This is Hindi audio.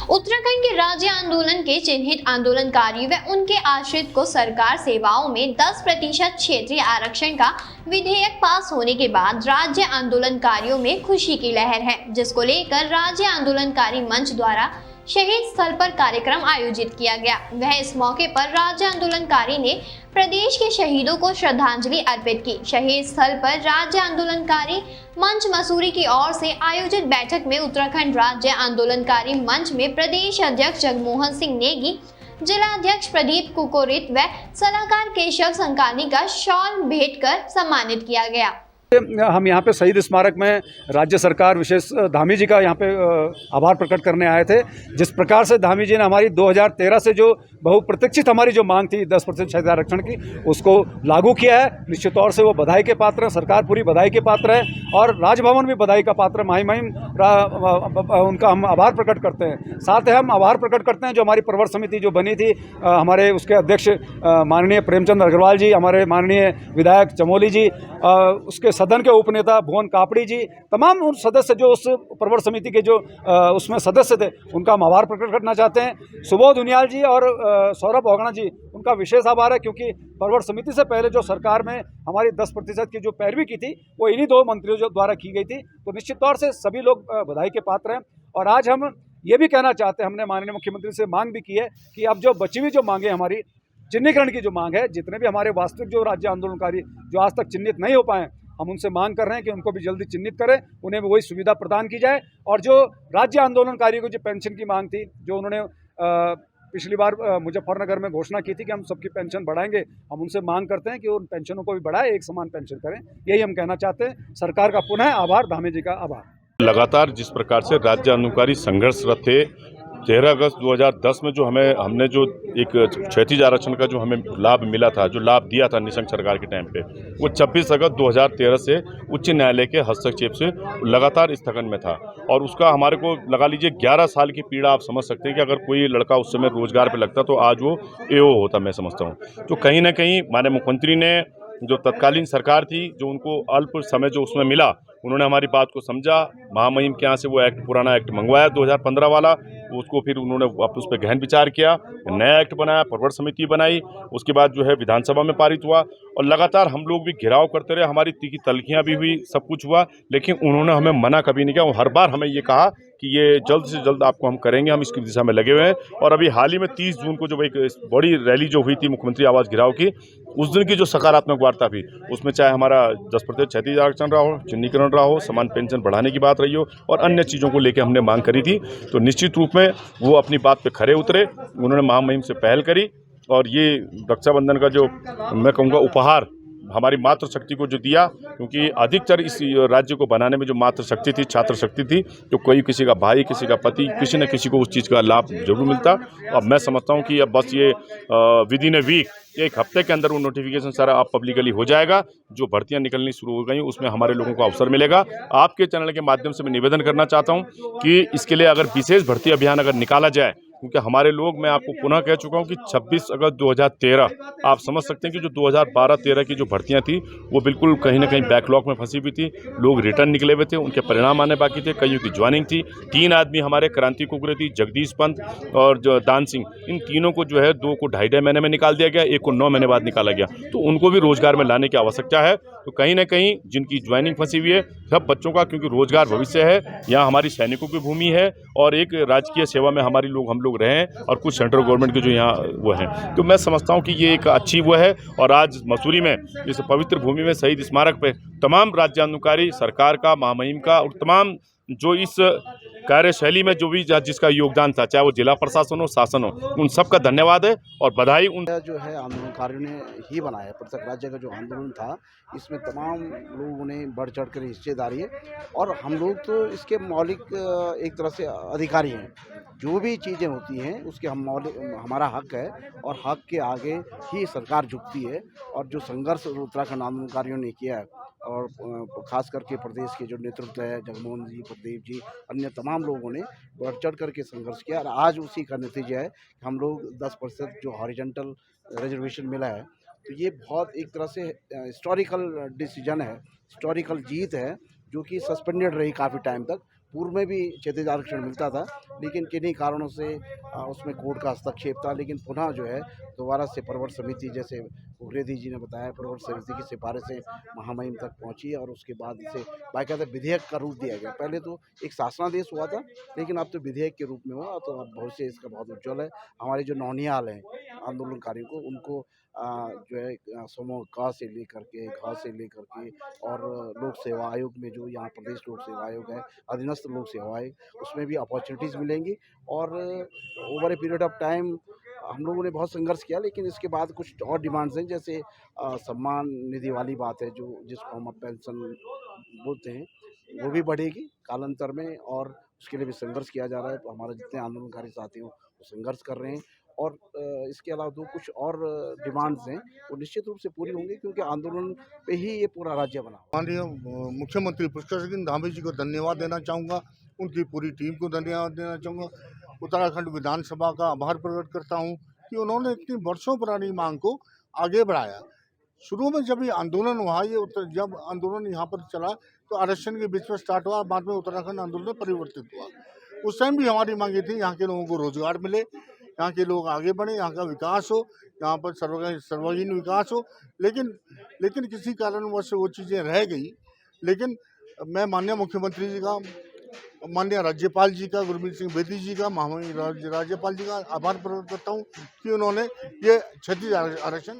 उत्तराखंड के राज्य आंदोलन के चिन्हित आंदोलनकारी व उनके आश्रित को सरकार सेवाओं में 10% क्षेत्रीय आरक्षण का विधेयक पास होने के बाद राज्य आंदोलनकारियों में खुशी की लहर है, जिसको लेकर राज्य आंदोलनकारी मंच द्वारा शहीद स्थल पर कार्यक्रम आयोजित किया गया। वह इस मौके पर राज्य आंदोलनकारी ने प्रदेश के शहीदों को श्रद्धांजलि अर्पित की। शहीद स्थल पर राज्य आंदोलनकारी मंच मसूरी की ओर से आयोजित बैठक में उत्तराखंड राज्य आंदोलनकारी मंच में प्रदेश अध्यक्ष जगमोहन सिंह नेगी, जिला अध्यक्ष प्रदीप कुकोरित व सलाहकार केशव संकानी का शॉल भेंट कर सम्मानित किया गया। हम यहाँ पे शहीद स्मारक में राज्य सरकार विशेष धामी जी का यहाँ पे आभार प्रकट करने आए थे। जिस प्रकार से धामी जी ने हमारी 2013 से जो बहुप्रतीक्षित हमारी जो मांग थी 10% क्षेत्रीय आरक्षण की, उसको लागू किया है। निश्चित तौर से वो बधाई के पात्र हैं, सरकार पूरी बधाई के पात्र है और राजभवन भी बधाई का पात्र है। महिम उनका हम आभार प्रकट करते हैं। साथ ही हम आभार प्रकट करते हैं जो हमारी प्रवर समिति जो बनी थी, हमारे उसके अध्यक्ष माननीय प्रेमचंद अग्रवाल जी, हमारे माननीय विधायक चमोली जी, उसके सदन के उपनेता भुवन कापड़ी जी, तमाम उन सदस्य जो उस प्रवर समिति के जो उसमें सदस्य थे, उनका हम आभार प्रकट करना चाहते हैं। सुबोध उनियाल जी और सौरभ ओगना जी, उनका विशेष आभार है क्योंकि प्रवर समिति से पहले जो सरकार में हमारी 10% की जो पैरवी की थी वो इन्हीं दो मंत्रियों जो द्वारा की गई थी। तो निश्चित तौर से सभी लोग बधाई के पात्र हैं। और आज हम ये भी कहना चाहते हैं, हमने माननीय मुख्यमंत्री से मांग भी की है कि अब जो बची हुई जो मांगे हमारी चिन्हीकरण की जो मांग है, जितने भी हमारे वास्तविक जो राज्य आंदोलनकारी जो आज तक चिन्हित नहीं हो पाए, हम उनसे मांग कर रहे हैं कि उनको भी जल्दी चिन्हित करें, उन्हें भी वही सुविधा प्रदान की जाए। और जो राज्य आंदोलनकारियों को जो पेंशन की मांग थी, जो उन्होंने पिछली बार मुजफ्फरनगर में घोषणा की थी कि हम सबकी पेंशन बढ़ाएंगे, हम उनसे मांग करते हैं कि उन पेंशनों को भी बढ़ाए, एक समान पेंशन करें। यही हम कहना चाहते हैं। सरकार का पुनः आभार, धामी जी का आभार। लगातार जिस प्रकार से राज्य आंदोलनकारी संघर्षरत थे, 13 अगस्त 2010 में जो हमने जो एक क्षैतिज आरक्षण का जो हमें लाभ मिला था, जो लाभ दिया था निशंक सरकार के टाइम पे, वो 26 अगस्त 2013 से उच्च न्यायालय के हस्तक्षेप से लगातार स्थगन में था। और उसका हमारे को लगा लीजिए 11 साल की पीड़ा आप समझ सकते हैं कि अगर कोई लड़का उस समय रोजगार पे लगता तो आज वो एओ होता, मैं समझता हूँ। तो कहीं ना कहीं माननीय मुख्यमंत्री ने जो तत्कालीन सरकार थी, जो उनको अल्प समय जो उसमें मिला, उन्होंने हमारी बात को समझा। महामहिम के यहाँ से वो एक्ट, पुराना एक्ट मंगवाया 2015 वाला, उसको फिर उन्होंने उस पर गहन विचार किया, नया एक्ट बनाया, प्रवर समिति बनाई, उसके बाद जो है विधानसभा में पारित हुआ। और लगातार हम लोग भी घेराव करते रहे, हमारी तीखी तलखियाँ भी हुई, सब कुछ हुआ, लेकिन उन्होंने हमें मना कभी नहीं किया। और हर बार हमें ये कहा कि ये जल्द से जल्द आपको हम करेंगे, हम इसकी दिशा में लगे हुए हैं। और अभी हाल ही में 30 जून को जो एक बड़ी रैली जो हुई थी मुख्यमंत्री आवास घेराव की, उस दिन की जो सकारात्मक वार्ता थी, उसमें चाहे हमारा 10% क्षैतिज आरक्षण रहा हो, चिन्हीकरण रहा हो, समान पेंशन बढ़ाने की बात रही हो और अन्य चीज़ों को लेकर हमने मांग करी थी, तो निश्चित रूप में वो अपनी बात पे खरे उतरे। उन्होंने महामहिम से पहल करी और ये रक्षाबंधन का जो मैं कहूँगा उपहार हमारी मातृशक्ति को जो दिया, क्योंकि अधिकतर इस राज्य को बनाने में जो मातृशक्ति थी, छात्र शक्ति थी, तो कोई किसी का भाई, किसी का पति, किसी न किसी को उस चीज़ का लाभ जरूर मिलता। अब मैं समझता हूँ कि अब बस ये विद इन ए वीक, एक हफ्ते के अंदर वो नोटिफिकेशन सारा अब पब्लिकली हो जाएगा। जो भर्तियां निकलनी शुरू हो गई, उसमें हमारे लोगों को अवसर मिलेगा। आपके चैनल के माध्यम से मैं निवेदन करना चाहता हूं कि इसके लिए अगर विशेष भर्ती अभियान अगर निकाला जाए, क्योंकि हमारे लोग, मैं आपको पुनः कह चुका हूं कि 26 अगस्त 2013, आप समझ सकते हैं कि जो 2012-13 की जो भर्तियां थी वो बिल्कुल कहीं ना कहीं बैकलॉग में फंसी हुई थी। लोग रिटर्न निकले हुए थे, उनके परिणाम आने बाकी थे, कईयों की ज्वाइनिंग थी। 3 आदमी हमारे क्रांति कुकरे थी, जगदीश पंत और जो दान सिंह, इन तीनों को जो है 2 को 2.5 महीने में निकाल दिया गया, 1 को 9 महीने बाद निकाला गया। तो उनको भी रोजगार में लाने की आवश्यकता है। तो कहीं ना कहीं जिनकी ज्वाइनिंग फंसी हुई है, सब बच्चों का, क्योंकि रोजगार भविष्य है, यहाँ हमारी सैनिकों की भूमि है और एक राजकीय सेवा में हम लोग रहे हैं और कुछ सेंट्रल गवर्नमेंट के जो यहाँ वो हैं, तो मैं समझता हूँ कि ये एक अच्छी वो है। और आज मसूरी में इस पवित्र भूमि में शहीद स्मारक पे तमाम राज्य आंदोलनकारी, सरकार का, महामहिम का और तमाम जो इस कार्यशैली में जो भी जिसका योगदान था, चाहे वो जिला प्रशासन हो, शासन हो, उन सबका धन्यवाद है और बधाई। उन जो है आंदोलनकारियों ने ही बनाया, पृथक राज्य का जो आंदोलन था, इसमें तमाम लोगों ने बढ़ चढ़ कर हिस्सेदारी है और हम लोग तो इसके मौलिक एक तरह से अधिकारी हैं। जो भी चीज़ें होती हैं उसके हमारा हक है और हक के आगे ही सरकार झुकती है। और जो संघर्ष उत्तराखंड आंदोलनकारियों ने किया और खास करके प्रदेश के जो नेतृत्व है, जगमोहन जी, प्रदीप जी, अन्य तमाम लोगों ने बढ़ चढ़ करके संघर्ष किया और आज उसी का नतीजा है कि हम लोग 10% जो हॉरिजॉन्टल रिजर्वेशन मिला है, तो ये बहुत एक तरह से हिस्टोरिकल डिसीजन है, हिस्टोरिकल जीत है, जो कि सस्पेंडेड रही काफ़ी टाइम तक। पूर्व में भी क्षैतिज आरक्षण मिलता था, लेकिन किन्हीं कारणों से उसमें कोर्ट का हस्तक्षेप था। लेकिन पुनः जो है दोबारा से प्रवर समिति, जैसे उग्रेदी जी ने बताया, प्रवर समिति की सिफारिशें महामहिम तक पहुंची और उसके बाद इसे बाकायदा विधेयक का रूप दिया गया। पहले तो एक शासनादेश हुआ था, लेकिन अब तो विधेयक के रूप में हुआ, तो अब भविष्य इसका बहुत उज्जवल है। हमारे जो नौनिहाल हैं आंदोलनकारियों को, उनको जो है समूह क से लेकर के घ से लेकर के और लोक सेवा आयोग में जो यहाँ प्रदेश लोक सेवा आयोग है, अधीनस्थ लोक सेवा आयोग, उसमें भी अपॉर्चुनिटीज़ मिलेंगी। और over a period of time हम लोगों ने बहुत संघर्ष किया, लेकिन इसके बाद कुछ और डिमांड्स हैं, जैसे सम्मान निधि वाली बात है, जो जिसको हम पेंशन बोलते हैं, वो भी बढ़ेगी कालांतर में, और उसके लिए भी संघर्ष किया जा रहा है। तो हमारे जितने आंदोलनकारी साथी हो वो संघर्ष कर रहे हैं। और इसके अलावा दो कुछ और डिमांड्स हैं, वो निश्चित रूप से पूरी होंगी, क्योंकि आंदोलन पे ही ये पूरा राज्य बना। माननीय मुख्यमंत्री पुष्कर सिंह धामी जी को धन्यवाद देना चाहूँगा, उनकी पूरी टीम को धन्यवाद देना चाहूँगा। उत्तराखंड विधानसभा का आभार प्रकट करता हूँ कि उन्होंने इतनी वर्षों पुरानी मांग को आगे बढ़ाया। शुरू में जब ये आंदोलन हुआ, जब आंदोलन यहाँ पर चला तो आरक्षण के बीच में स्टार्ट हुआ, बाद में उत्तराखंड आंदोलन में परिवर्तित हुआ। उस टाइम भी हमारी मांगे थी यहाँ के लोगों को रोजगार मिले, यहाँ के लोग आगे बढ़े, यहाँ का विकास हो, यहाँ पर सर्वांगीण विकास हो। लेकिन किसी कारणवश वो चीज़ें रह गई। लेकिन मैं माननीय मुख्यमंत्री जी का, माननीय राज्यपाल जी का, गुरमीत सिंह बेदी जी का, महामहिम राज्यपाल जी का आभार प्रकट करता हूँ कि उन्होंने ये क्षैतिज आरक्षण